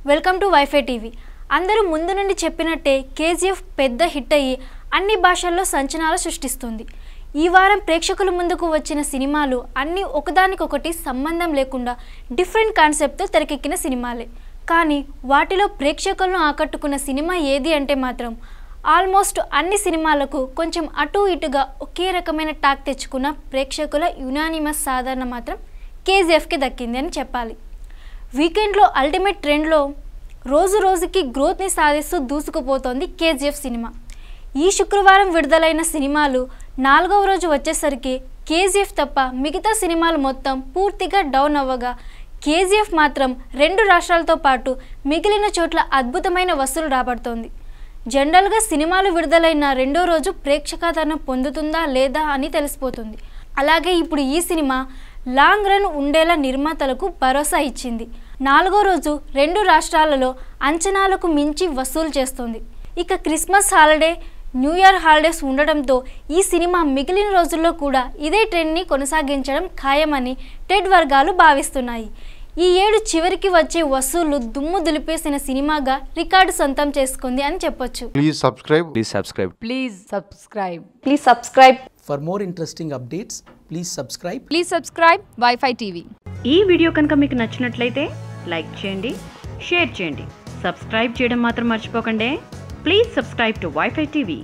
Welcome to wifi TV. అందరూ ముందు నుండి చెప్పినట్టే కేజీఎఫ్ పెద్ద హిట్ అయ్యి అన్ని భాషల్లో సంచలనాలు సృష్టిస్తుంది. ఈ వారం ప్రేక్షకుల ముందుకు వచ్చిన సినిమాలు అన్నీ ఒకదానికొకటి సంబంధం లేకుండా డిఫరెంట్ కాన్సెప్ట్తో తెరకెక్కిన సినిమాలే. కానీ వాటిలో ప్రేక్షకులను ఆకట్టుకున్న సినిమా ఏది అంటే మాత్రం ఆల్మోస్ట్ అన్ని సినిమాలకు కొంచెం అటు ఇటుగా ఒకే రకమైన టాక్ తెచ్చుకున్న ప్రేక్షకుల యునానిమస్ సాధారణ మాత్రం కేజీఎఫ్కి దక్కింది అని చెప్పాలి. వీకెండ్లో అల్టిమేట్ ట్రెండ్లో రోజు రోజుకి గ్రోత్ని సాధిస్తూ దూసుకుపోతోంది కేజీఎఫ్ సినిమా. ఈ శుక్రవారం విడుదలైన సినిమాలు 4వ రోజు వచ్చేసరికి కేజీఎఫ్ తప్ప మిగతా సినిమాలు మొత్తం పూర్తిగా డౌన్ అవ్వగా కేజీఎఫ్ మాత్రం 2 రాష్ట్రాలతో పాటు మిగిలిన చోట్ల అద్భుతమైన వసూలు రాబడుతోంది. జనరల్గా సినిమాలు విడుదలైన 2వ రోజు ప్రేక్షకాదరణ పొందుతుందా లేదా అని తెలిసిపోతుంది. అలాగే ఇప్పుడు ఈ సినిమా లాంగ్ రన్ ఉండేలా నిర్మాతలకు భరోసా ఇచ్చింది. 4వ రోజు 2 రాష్ట్రాలలో అంచనాలకు మించి వసూలు చేస్తోంది. ఇక Christmas holiday, new year holidays ఉండడంతో ఈ సినిమా మిగిలిన రోజుల్లో కూడా ఇదే ట్రెండ్ని కొనసాగించడం ఖాయమని ట్రేడ్ వర్గాలు భావిస్తున్నాయి. ఈ ఏడు చివరికి వచ్చే వసూళ్లు దుమ్ము దులిపేసిన సినిమాగా రికార్డు సొంతం చేసుకుంది అని చెప్పొచ్చు. Please subscribe. For more interesting updates, please subscribe. Please subscribe Wi-Fi TV. ఈ వీడియో కనుక మీకు నచ్చినట్లయితే లైక్ చేయండి, షేర్ చేయండి, సబ్స్క్రైబ్ చేయడం మాత్రం మర్చిపోకండి. Please subscribe to wifi TV.